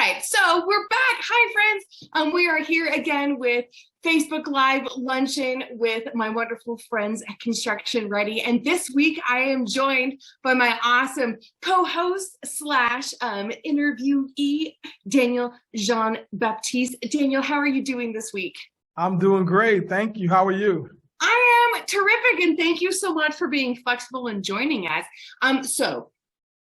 right, so we're back. Hi, friends. We are here again with Facebook Live Luncheon with my wonderful friends at Construction Ready. And this week I am joined by my awesome co-host slash interviewee, Daniel Jean-Baptiste. Daniel, how are you doing this week? I'm doing great. Thank you. How are you? I am terrific, and thank you so much for being flexible and joining us. So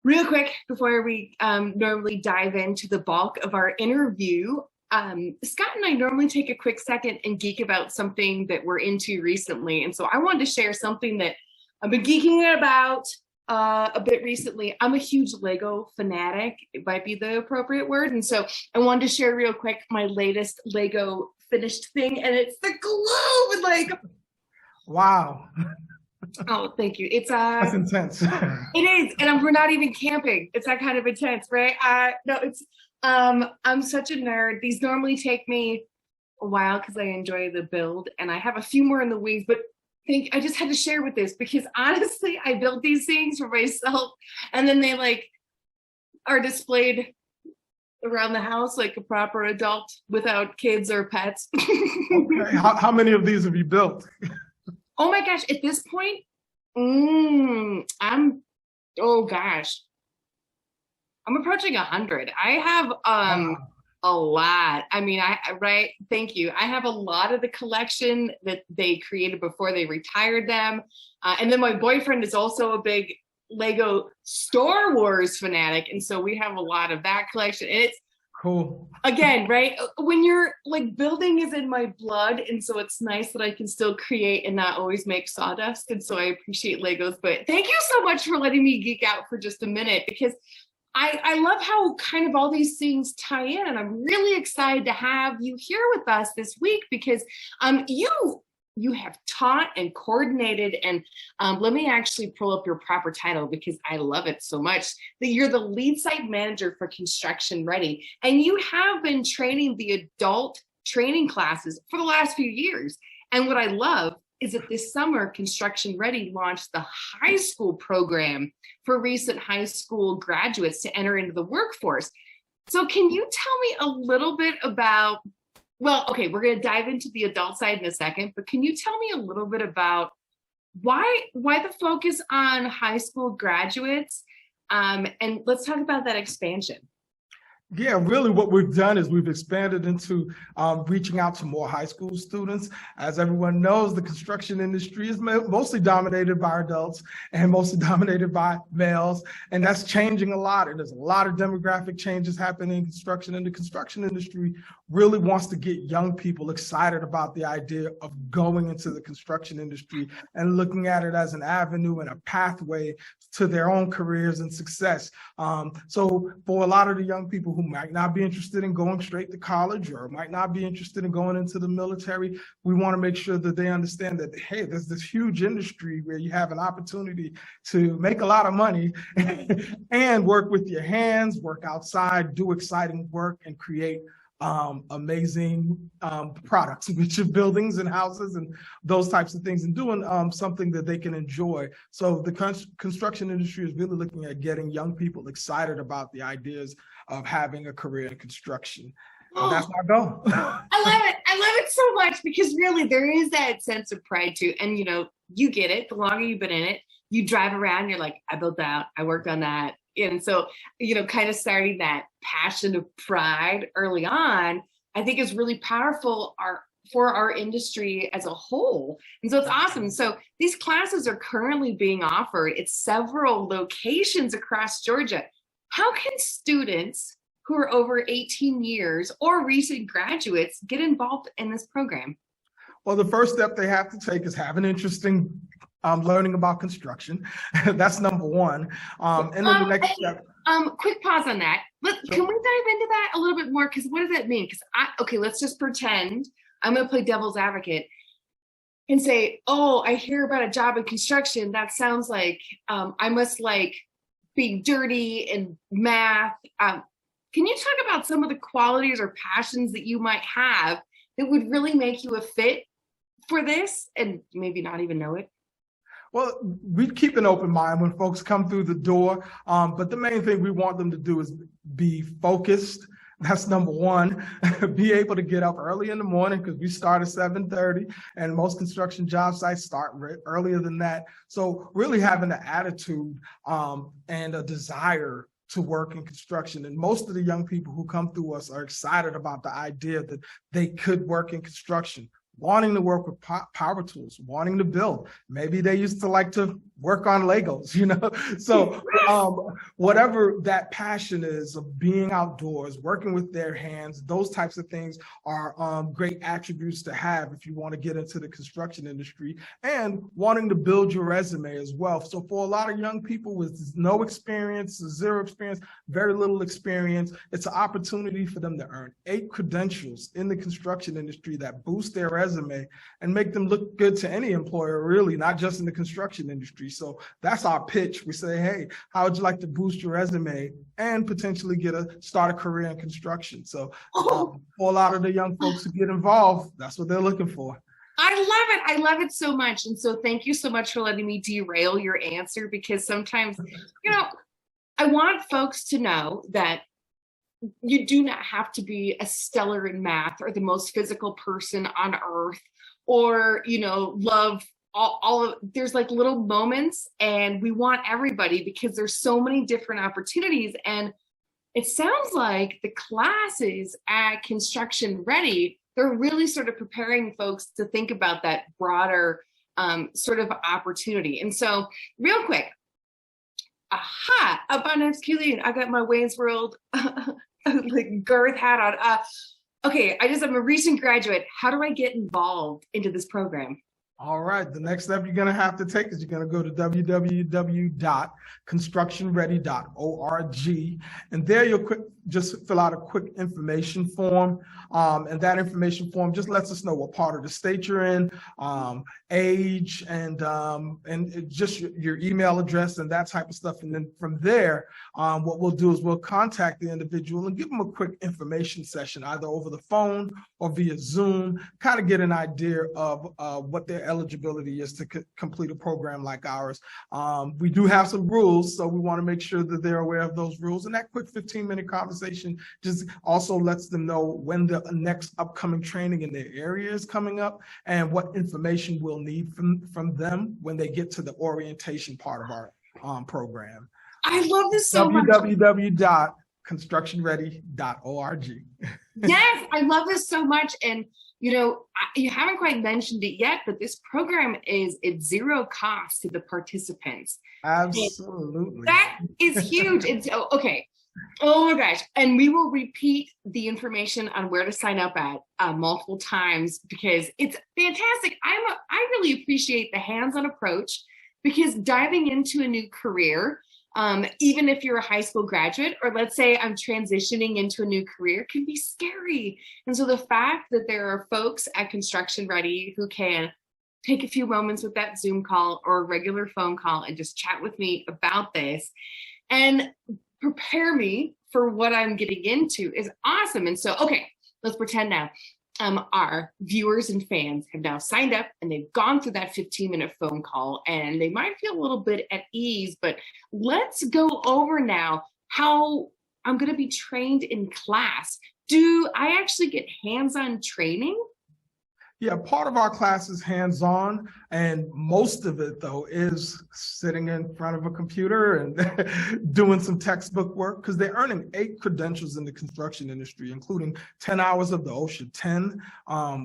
real quick, before we normally dive into the bulk of our interview, Scott and I normally take a quick second and geek about something that we're into recently. And so I wanted to share something that I've been geeking about a bit recently. I'm a huge Lego fanatic. It might be the appropriate word. And so I wanted to share real quick my latest Lego finished thing, and it's the globe. Like, wow. Oh, thank you. It's that's intense. It is, and we're not even camping. It's that kind of intense, right? No, it's I'm such a nerd. These normally take me a while because I enjoy the build, and I have a few more in the wings, but I just had to share with this because honestly, I built these things for myself, and then they like are displayed around the house like a proper adult without kids or pets. Okay. How many of these have you built? Oh my gosh, at this point, I'm approaching 100. I have a lot. I mean, thank you. I have a lot of the collection that they created before they retired them. And then my boyfriend is also a big Lego Star Wars fanatic. And so we have a lot of that collection. And it's cool. Again, right? When you're like, building is in my blood. And so it's nice that I can still create and not always make sawdust. And so I appreciate Legos. But thank you so much for letting me geek out for just a minute, because I love how kind of all these things tie in. And I'm really excited to have you here with us this week because you have taught and coordinated, and let me actually pull up your proper title because I love it so much, that you're the lead site manager for Construction Ready. And you have been training the adult training classes for the last few years. And what I love is that this summer, Construction Ready launched the high school program for recent high school graduates to enter into the workforce. So can you tell me a little bit about, well, okay, we're going to dive into the adult side in a second, but can you tell me a little bit about why the focus on high school graduates? And let's talk about that expansion. Yeah, really what we've done is we've expanded into reaching out to more high school students. As everyone knows, the construction industry is mostly dominated by adults and mostly dominated by males, and that's changing a lot. And there's a lot of demographic changes happening in construction, and the construction industry really wants to get young people excited about the idea of going into the construction industry and looking at it as an avenue and a pathway to their own careers and success. So for a lot of the young people who might not be interested in going straight to college or might not be interested in going into the military, we want to make sure that they understand that, hey, there's this huge industry where you have an opportunity to make a lot of money and work with your hands, work outside, do exciting work, and create amazing products, which are buildings and houses and those types of things, and doing something that they can enjoy. So the construction industry is really looking at getting young people excited about the ideas of having a career in construction. And that's our goal. I love it. I love it so much because really there is that sense of pride too. And you get it. The longer you've been in it, you drive around, you're like, I built that, I worked on that. And so, kind of starting that passion of pride early on, I think is really powerful for our industry as a whole. And so it's awesome. So these classes are currently being offered at several locations across Georgia. How can students who are over 18 years or recent graduates get involved in this program? Well, the first step they have to take is have an interest in learning about construction. That's number one. And then the next step. Quick pause on that. Can we dive into that a little bit more? Because what does that mean? Because let's just pretend I'm going to play devil's advocate and say, oh, I hear about a job in construction. That sounds like I must be dirty and math. Can you talk about some of the qualities or passions that you might have that would really make you a fit for this and maybe not even know it? Well, we keep an open mind when folks come through the door, but the main thing we want them to do is be focused, That's number one. Be able to get up early in the morning, because we start at 7:30, and most construction job sites start earlier than that. So really having the attitude and a desire to work in construction. And most of the young people who come through us are excited about the idea that they could work in construction, wanting to work with power tools, wanting to build. Maybe they used to like to work on Legos, So whatever that passion is of being outdoors, working with their hands, those types of things are great attributes to have if you want to get into the construction industry, and wanting to build your resume as well. So for a lot of young people with no experience, zero experience, very little experience, it's an opportunity for them to earn 8 credentials in the construction industry that boost their resume and make them look good to any employer, really, not just in the construction industry. So that's our pitch. We say, hey, how would you like to boost your resume and potentially start a career in construction? So for a lot of the young folks who get involved, that's what they're looking for. I love it. I love it so much. And so thank you so much for letting me derail your answer, because sometimes, I want folks to know that you do not have to be a stellar in math or the most physical person on earth, or, love all of, there's like little moments, and we want everybody, because there's so many different opportunities. And it sounds like the classes at Construction Ready, they're really sort of preparing folks to think about that broader sort of opportunity. And so real quick, my name's Kayleen. I got my Wayne's World like Girth hat on. Okay, I'm a recent graduate. How do I get involved into this program? All right, the next step you're going to have to take is you're going to go to www.constructionready.org, and there you'll just fill out a quick information form, and that information form just lets us know what part of the state you're in, age, and just your email address and that type of stuff. And then from there, what we'll do is we'll contact the individual and give them a quick information session, either over the phone or via Zoom, kind of get an idea of what their eligibility is to complete a program like ours. We do have some rules, so we want to make sure that they're aware of those rules. And that quick 15-minute conversation just also lets them know when the next upcoming training in their area is coming up, and what information we'll need from them when they get to the orientation part of our program. I love this so much. www.constructionready.org. Yes, I love this so much. And you haven't quite mentioned it yet, but this program is at zero cost to the participants. Absolutely. And that is huge. And so, okay. Oh my gosh. And we will repeat the information on where to sign up at multiple times, because it's fantastic. I really appreciate the hands-on approach, because diving into a new career, even if you're a high school graduate, or let's say I'm transitioning into a new career, can be scary. And so the fact that there are folks at Construction Ready who can take a few moments with that Zoom call or a regular phone call and just chat with me about this and prepare me for what I'm getting into is awesome. And so, okay, let's pretend now our viewers and fans have now signed up and they've gone through that 15-minute phone call, and they might feel a little bit at ease, but let's go over now how I'm going to be trained in class. Do I actually get hands-on training? Yeah, part of our class is hands-on, and most of it, though, is sitting in front of a computer and doing some textbook work, because they're earning 8 credentials in the construction industry, including 10 hours of the OSHA 10,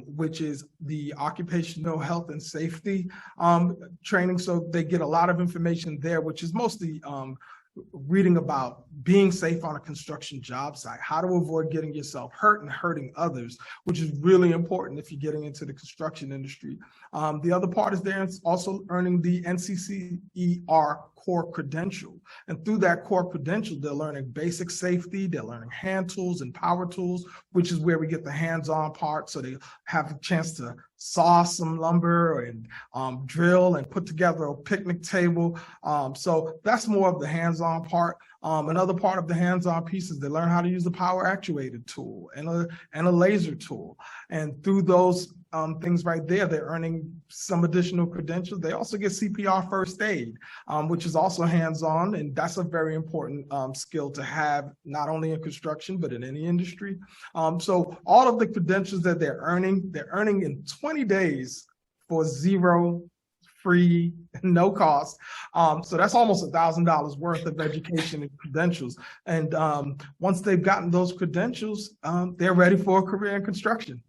which is the occupational health and safety training. So they get a lot of information there, which is mostly reading about being safe on a construction job site, how to avoid getting yourself hurt and hurting others, which is really important if you're getting into the construction industry. The other part is they're also earning the NCCER core credential. And through that core credential, they're learning basic safety, they're learning hand tools and power tools, which is where we get the hands-on part. So they have a chance to saw some lumber and drill and put together a picnic table. So that's more of the hands-on part. Another part of the hands-on piece is they learn how to use the power actuated tool and a laser tool. And through those things right there, they're earning some additional credentials. They also get CPR first aid, which is also hands-on, and that's a very important skill to have, not only in construction, but in any industry. So all of the credentials that they're earning in 20 days for zero, free, no cost. So that's almost $1,000 worth of education and credentials. And once they've gotten those credentials, they're ready for a career in construction.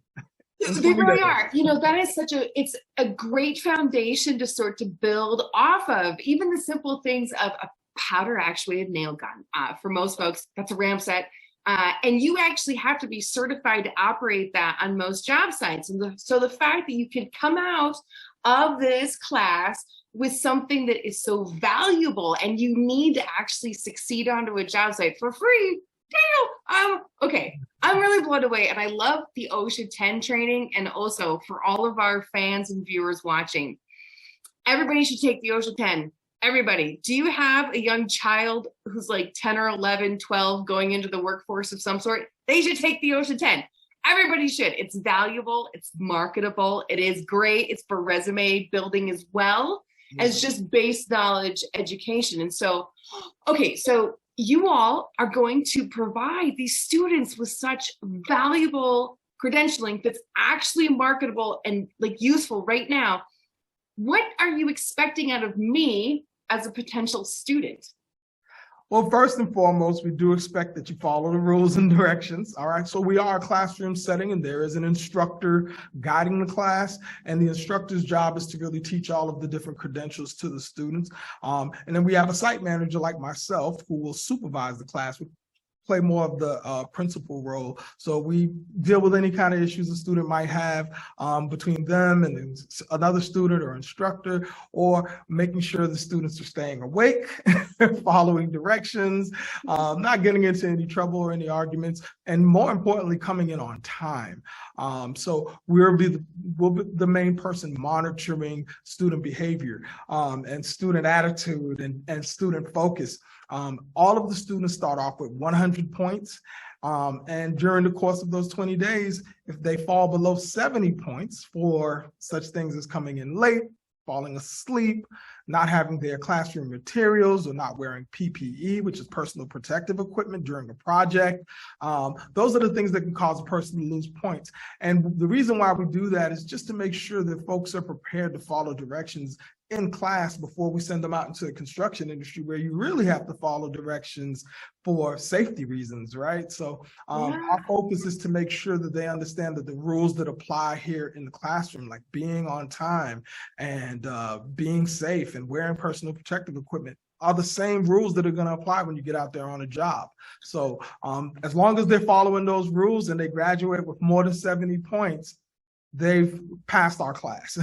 They really are. You know, that is it's a great foundation to sort to build off of. Even the simple things of a powder actuated nail gun. For most folks, that's a ramp set. And you actually have to be certified to operate that on most job sites. And so the fact that you can come out of this class with something that is so valuable and you need to actually succeed onto a job site for free, damn, okay. I'm really blown away, and I love the OSHA 10 training. And also for all of our fans and viewers watching, everybody should take the OSHA 10. Everybody, do you have a young child who's like 10 or 11, 12 going into the workforce of some sort? They should take the OSHA 10. Everybody should. It's valuable, it's marketable, it is great. It's for resume building as well as just base knowledge education. And so, okay, so you all are going to provide these students with such valuable credentialing that's actually marketable and like useful right now. What are you expecting out of me as a potential student? Well, first and foremost, we do expect that you follow the rules and directions. All right. So we are a classroom setting, and there is an instructor guiding the class, and the instructor's job is to really teach all of the different credentials to the students. And then we have a site manager like myself who will supervise the class, play more of the principal role. So we deal with any kind of issues a student might have between them and another student or instructor, or making sure the students are staying awake, following directions, not getting into any trouble or any arguments, and more importantly, coming in on time. So we'll be the main person monitoring student behavior and student attitude and student focus. All of the students start off with 100 points. And during the course of those 20 days, if they fall below 70 points for such things as coming in late, falling asleep, not having their classroom materials, or not wearing PPE, which is personal protective equipment during a project. Those are the things that can cause a person to lose points. And the reason why we do that is just to make sure that folks are prepared to follow directions in class before we send them out into the construction industry, where you really have to follow directions for safety reasons, right? So our focus is to make sure that they understand that the rules that apply here in the classroom, like being on time and being safe and wearing personal protective equipment, are the same rules that are going to apply when you get out there on a job. So as long as they're following those rules and they graduate with more than 70 points, they've passed our class.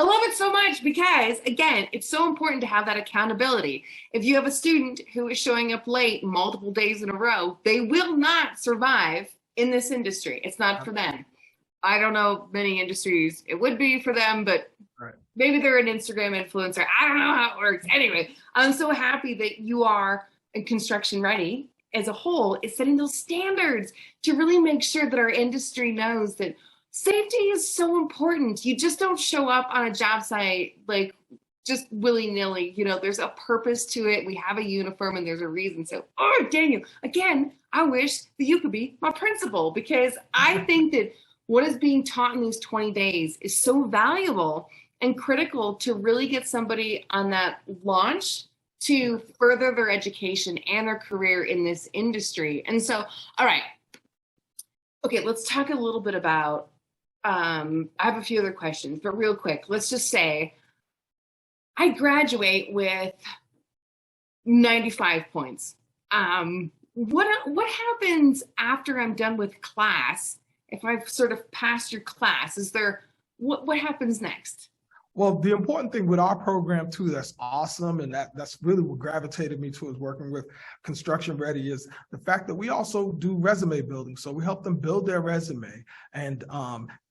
I love it so much because, again, it's so important to have that accountability. If you have a student who is showing up late multiple days in a row, they will not survive in this industry. It's not for them. I don't know many industries it would be for them, but maybe they're an Instagram influencer. I don't know how it works. Anyway, I'm so happy that you are in Construction Ready as a whole is setting those standards to really make sure that our industry knows that safety is so important. You just don't show up on a job site like just willy-nilly. You know, there's a purpose to it. We have a uniform and there's a reason. So, Daniel, again, I wish that you could be my principal, because I think that what is being taught in these 20 days is so valuable and critical to really get somebody on that launch to further their education and their career in this industry. And so, all right. Okay, let's talk a little bit about I have a few other questions, but real quick, let's just say I graduate with 95 points. What happens after I'm done with class? If I've sort of passed your class, is there, what happens next? Well, the important thing with our program too, that's awesome, and that's really what gravitated me towards working with Construction Ready, is the fact that we also do resume building. So we help them build their resume. And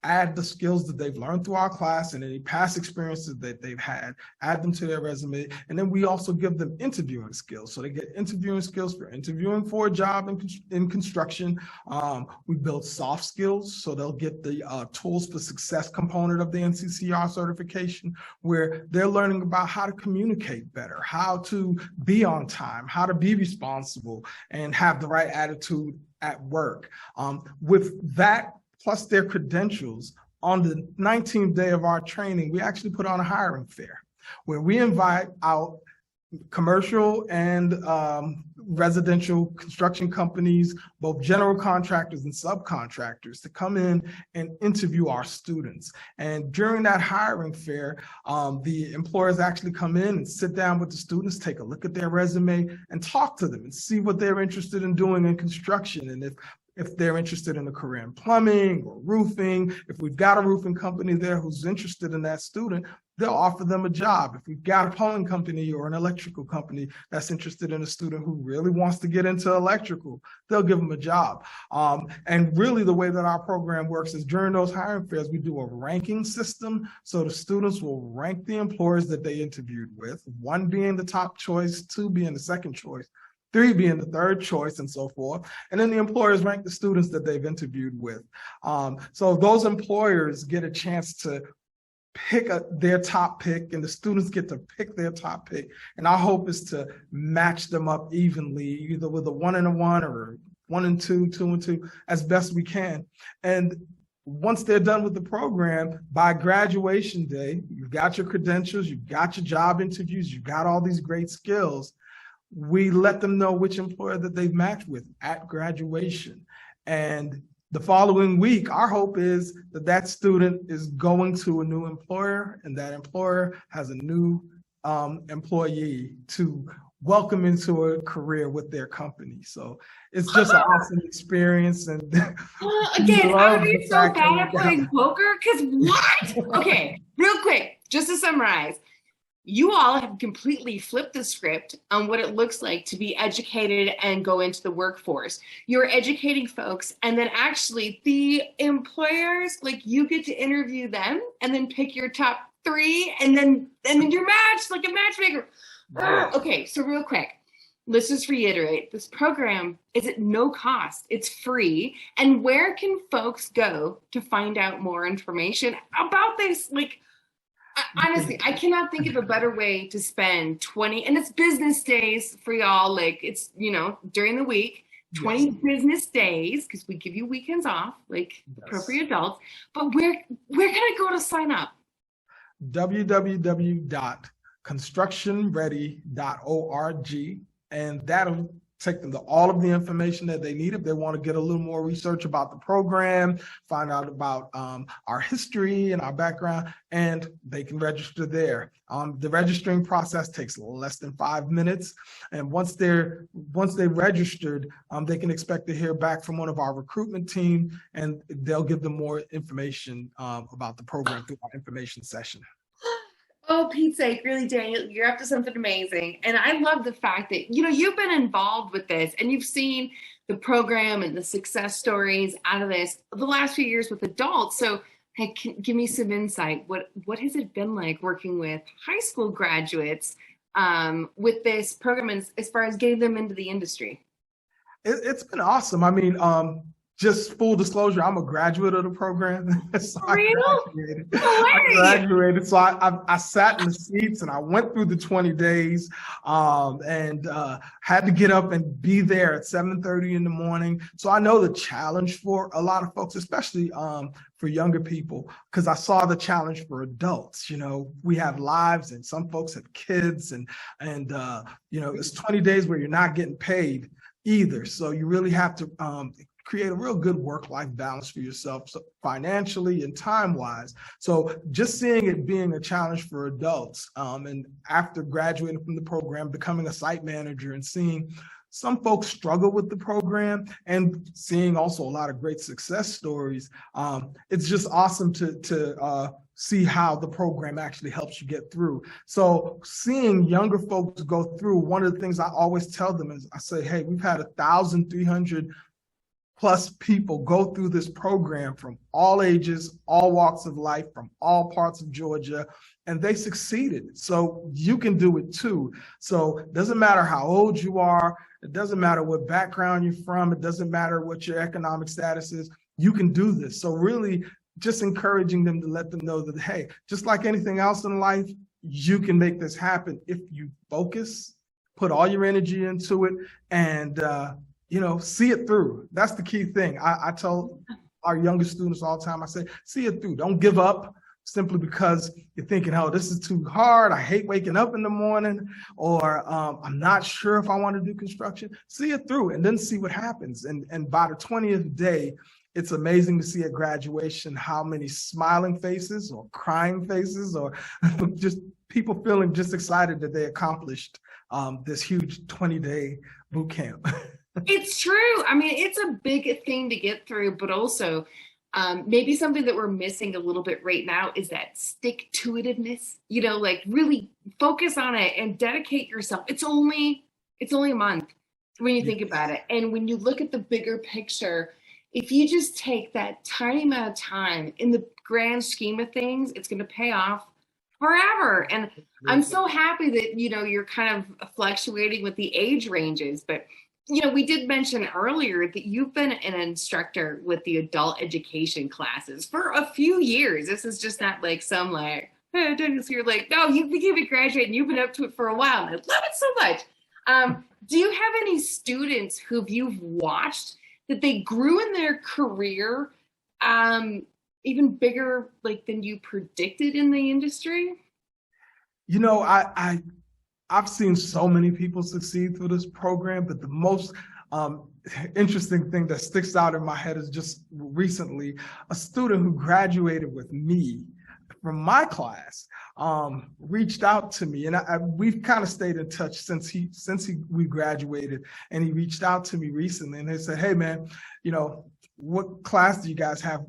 add the skills that they've learned through our class and any past experiences that they've had, add them to their resume. And then we also give them interviewing skills. So they get interviewing skills for interviewing for a job in construction. We build soft skills, so they'll get the tools for success component of the NCCR certification, where they're learning about how to communicate better, how to be on time, how to be responsible, and have the right attitude at work. With that, plus their credentials, on the 19th day of our training, we actually put on a hiring fair where we invite out commercial and residential construction companies, both general contractors and subcontractors, to come in and interview our students. And during that hiring fair, the employers actually come in and sit down with the students, take a look at their resume, and talk to them and see what they're interested in doing in construction, and if they're interested in a career in plumbing or roofing. If we've got a roofing company there who's interested in that student, they'll offer them a job. If we've got a plumbing company or an electrical company that's interested in a student who really wants to get into electrical, they'll give them a job. And really the way that our program works is during those hiring fairs, we do a ranking system. So the students will rank the employers that they interviewed with, 1 being the top choice, 2 being the second choice, 3 being the third choice, and so forth. And then the employers rank the students that they've interviewed with. So those employers get a chance to pick their top pick, and the students get to pick their top pick. And our hope is to match them up evenly, either with a 1 and a 1 or 1 and 2, 2 and 2, as best we can. And once they're done with the program, by graduation day, you've got your credentials, you've got your job interviews, you've got all these great skills. We let them know which employer that they've matched with at graduation. And the following week, our hope is that that student is going to a new employer, and that employer has a new employee to welcome into a career with their company. So it's just an awesome experience. And again, I would be so bad at playing poker, because what? Okay, real quick, just to summarize, you all have completely flipped the script on what it looks like to be educated and go into the workforce. You're educating folks, and then actually the employers, like, you get to interview them and then pick your top 3, and then you're matched like a matchmaker. Wow. Okay, so real quick, let's just reiterate, this program is at no cost. It's free. And where can folks go to find out more information about this? Like, honestly, I cannot think of a better way to spend 20, and it's business days for y'all. Like, it's, during the week, 20 yes. business days, because we give you weekends off, like yes. appropriate adults. But where can I go to sign up? www.constructionready.org, and that'll take them to all of the information that they need if they want to get a little more research about the program, find out about our history and our background, and they can register there. The registering process takes less than 5 minutes, and once they've registered, they can expect to hear back from one of our recruitment team, and they'll give them more information about the program through our information session. Oh, Pete's sake, really, Daniel, you're up to something amazing. And I love the fact that, you've been involved with this, and you've seen the program and the success stories out of this the last few years with adults. So, hey, give me some insight. What has it been like working with high school graduates with this program as far as getting them into the industry? It's been awesome. I mean, just full disclosure, I'm a graduate of the program. So I graduated. So I sat in the seats and I went through the 20 days and had to get up and be there at 7:30 in the morning. So I know the challenge for a lot of folks, especially for younger people, because I saw the challenge for adults. We have lives, and some folks have kids, and it's 20 days where you're not getting paid either. So you really have to create a real good work-life balance for yourself, so financially and time-wise. So just seeing it being a challenge for adults, and after graduating from the program, becoming a site manager and seeing some folks struggle with the program and seeing also a lot of great success stories, it's just awesome to see how the program actually helps you get through. So seeing younger folks go through, one of the things I always tell them is I say, hey, we've had 1,300 plus people go through this program from all ages, all walks of life, from all parts of Georgia, and they succeeded. So you can do it too. So it doesn't matter how old you are. It doesn't matter what background you're from. It doesn't matter what your economic status is. You can do this. So really just encouraging them to let them know that, hey, just like anything else in life, you can make this happen if you focus, put all your energy into it, and see it through. That's the key thing. I tell our youngest students all the time, I say, see it through. Don't give up simply because you're thinking, oh, this is too hard. I hate waking up in the morning, or I'm not sure if I want to do construction. See it through and then see what happens. And by the 20th day, it's amazing to see at graduation how many smiling faces or crying faces or just people feeling just excited that they accomplished this huge 20-day boot camp. It's true. I mean, it's a big thing to get through, but also maybe something that we're missing a little bit right now is that stick-to-itiveness, like really focus on it and dedicate yourself. It's only a month when you think about it. And when you look at the bigger picture, if you just take that tiny amount of time in the grand scheme of things, it's going to pay off forever. And I'm so happy that, you're kind of fluctuating with the age ranges, but we did mention earlier that you've been an instructor with the adult education classes for a few years. This is just not like some hey, Daniel, so you're like, no, you became a graduate and you've been up to it for a while. And I love it so much. Do you have any students who you've watched that they grew in their career even bigger than you predicted in the industry? I've seen so many people succeed through this program, but the most interesting thing that sticks out in my head is just recently a student who graduated with me from my class reached out to me, and we've kind of stayed in touch since we graduated, and he reached out to me recently, and they said, hey man, what class do you guys have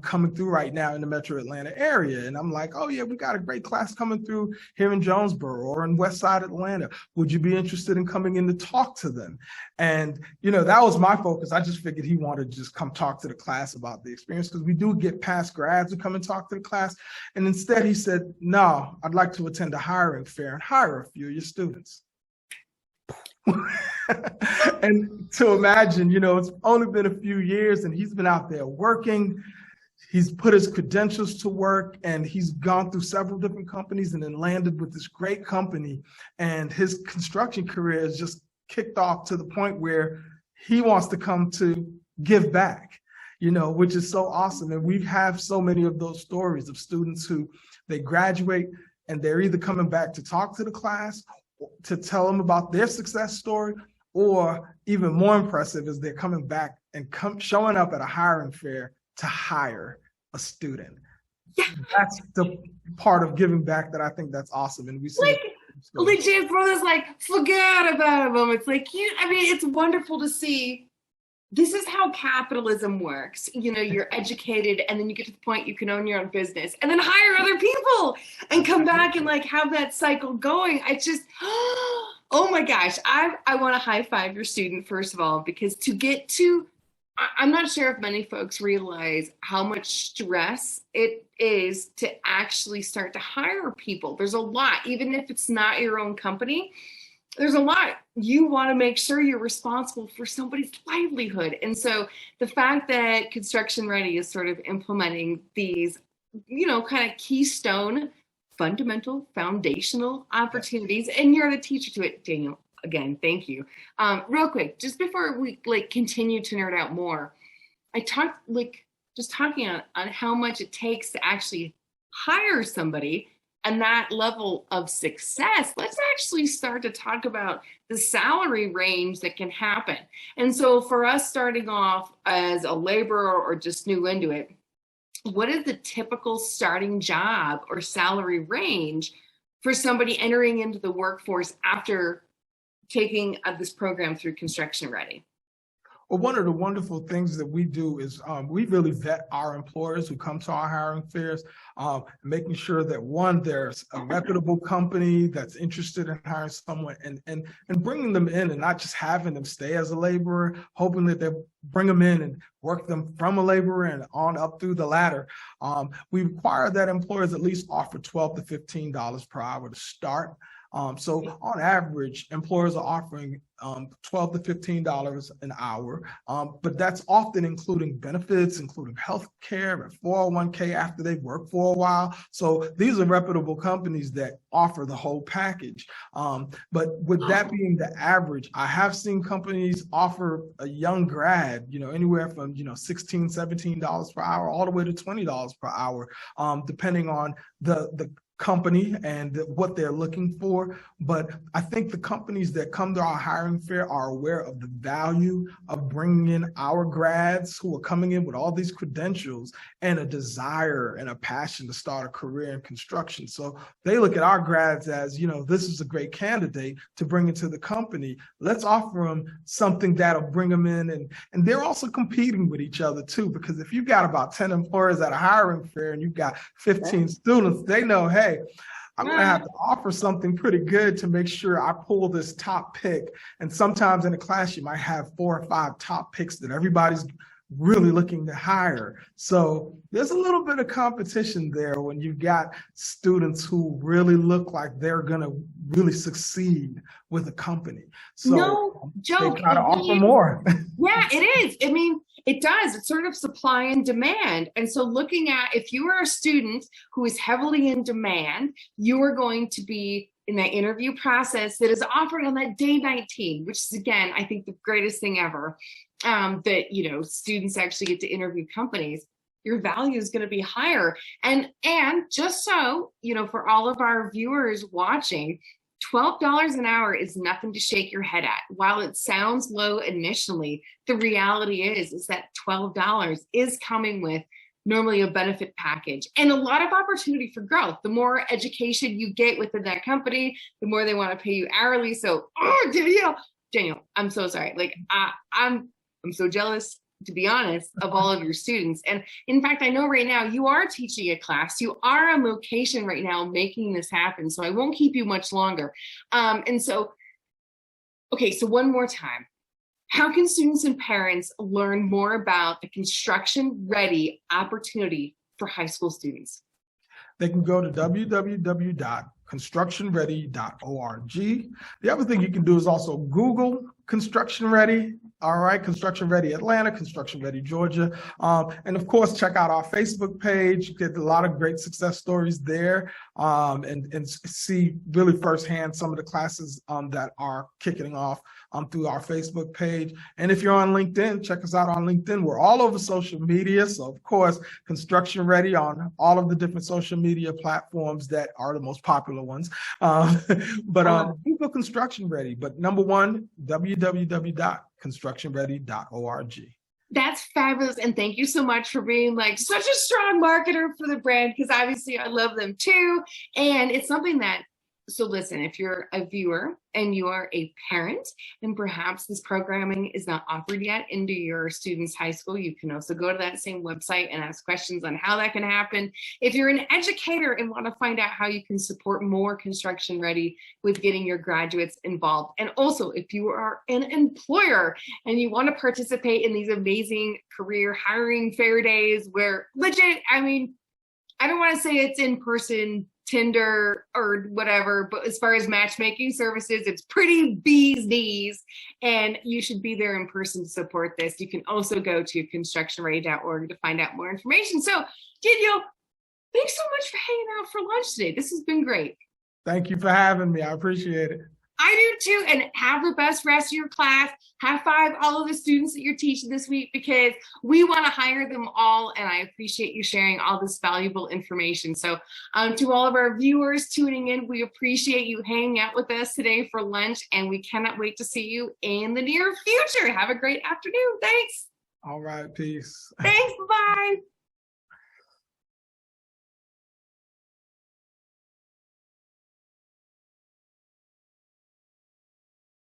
coming through right now in the Metro Atlanta area? And I'm like, oh yeah, we got a great class coming through here in Jonesboro or in West Side Atlanta. Would you be interested in coming in to talk to them? And that was my focus. I just figured he wanted to just come talk to the class about the experience, because we do get past grads who come and talk to the class. And instead he said, no, I'd like to attend a hiring fair and hire a few of your students. And to imagine, it's only been a few years and he's been out there working. He's put his credentials to work, and he's gone through several different companies and then landed with this great company. And his construction career has just kicked off to the point where he wants to come to give back, which is so awesome. And we have so many of those stories of students who they graduate and they're either coming back to talk to the class, to tell them about their success story, or even more impressive is they're coming back and showing up at a hiring fair to hire a student. Yeah. That's the part of giving back that I think that's awesome. And we see legit brothers forget about them. It's it's wonderful to see. This is how capitalism works. You're educated and then you get to the point you can own your own business and then hire other people and come back and have that cycle going. I just, oh my gosh, I want to high five your student, first of all, because I'm not sure if many folks realize how much stress it is to actually start to hire people. There's a lot, even if it's not your own company. There's a lot. You want to make sure you're responsible for somebody's livelihood. And so the fact that Construction Ready is sort of implementing these, kind of keystone, fundamental, foundational opportunities, and you're the teacher to it, Daniel. Again, thank you. Real quick, just before we continue to nerd out more, I talked just talking on how much it takes to actually hire somebody and that level of success. Let's actually start to talk about the salary range that can happen. And so for us starting off as a laborer or just new into it, what is the typical starting job or salary range for somebody entering into the workforce after taking this program through Construction Ready? Well, one of the wonderful things that we do is we really vet our employers who come to our hiring fairs, making sure that one, there's a reputable company that's interested in hiring someone and bringing them in and not just having them stay as a laborer, hoping that they bring them in and work them from a laborer and on up through the ladder. We require that employers at least offer $12 to $15 per hour to start. So on average, employers are offering $12 to $15 an hour, but that's often including benefits, including health care and 401k after they've worked for a while. So these are reputable companies that offer the whole package. But with that being the average, I have seen companies offer a young grad, anywhere from, $16, $17 per hour, all the way to $20 per hour, depending on the company and what they're looking for. But I think the companies that come to our hiring fair are aware of the value of bringing in our grads who are coming in with all these credentials and a desire and a passion to start a career in construction. So they look at our grads as, this is a great candidate to bring into the company. Let's offer them something that'll bring them in. And they're also competing with each other too, because if you've got about 10 employers at a hiring fair and you've got 15 students, they know, hey, I'm going to have to offer something pretty good to make sure I pull this top pick. And sometimes in a class, you might have 4 or 5 top picks that everybody's really looking to hire. So there's a little bit of competition there when you've got students who really look like they're going to really succeed with a company. So no joke. They try to offer more. Yeah, it is. I mean, it does. It's sort of supply and demand. And so looking at, if you are a student who is heavily in demand, you are going to be in that interview process that is offered on that day 19, which is, again, I think the greatest thing ever, that, students actually get to interview companies. Your value is going to be higher. And just so, for all of our viewers watching, $12 an hour is nothing to shake your head at. While it sounds low initially, the reality is that $12 is coming with normally a benefit package and a lot of opportunity for growth. The more education you get within that company, the more they want to pay you hourly. So, Daniel, I'm so sorry. Like I'm so jealous, to be honest, of all of your students. And in fact, I know right now you are teaching a class. You are on location right now making this happen. So I won't keep you much longer. So one more time. How can students and parents learn more about the construction-ready opportunity for high school students? They can go to www.constructionready.org. The other thing you can do is also Google Construction Ready. All right, Construction Ready Atlanta, Construction Ready Georgia. And of course, check out our Facebook page, get a lot of great success stories there, and see really firsthand some of the classes that are kicking off through our Facebook page. And if you're on LinkedIn, check us out on LinkedIn. We're all over social media. So of course, Construction Ready on all of the different social media platforms that are the most popular ones. Google Construction Ready, but number one, www.constructionready.org. That's fabulous. And thank you so much for being like such a strong marketer for the brand, because obviously I love them too. And it's something that, so listen, if you're a viewer and you are a parent and perhaps this programming is not offered yet into your student's high school, you can also go to that same website and ask questions on how that can happen. If you're an educator and want to find out how you can support more Construction Ready with getting your graduates involved. And also, if you are an employer and you want to participate in these amazing career hiring fair days where legit, I mean, I don't want to say it's in person Tinder or whatever, but as far as matchmaking services, it's pretty bee's knees, and you should be there in person to support this. You can also go to constructionready.org to find out more information. So, Daniel, thanks so much for hanging out for lunch today. This has been great. Thank you for having me. I appreciate it. I do too, and have the best rest of your class. High five all of the students that you're teaching this week, because we want to hire them all, and I appreciate you sharing all this valuable information. So to all of our viewers tuning in, we appreciate you hanging out with us today for lunch, and we cannot wait to see you in the near future. Have a great afternoon. Thanks. All right, peace. Thanks, bye.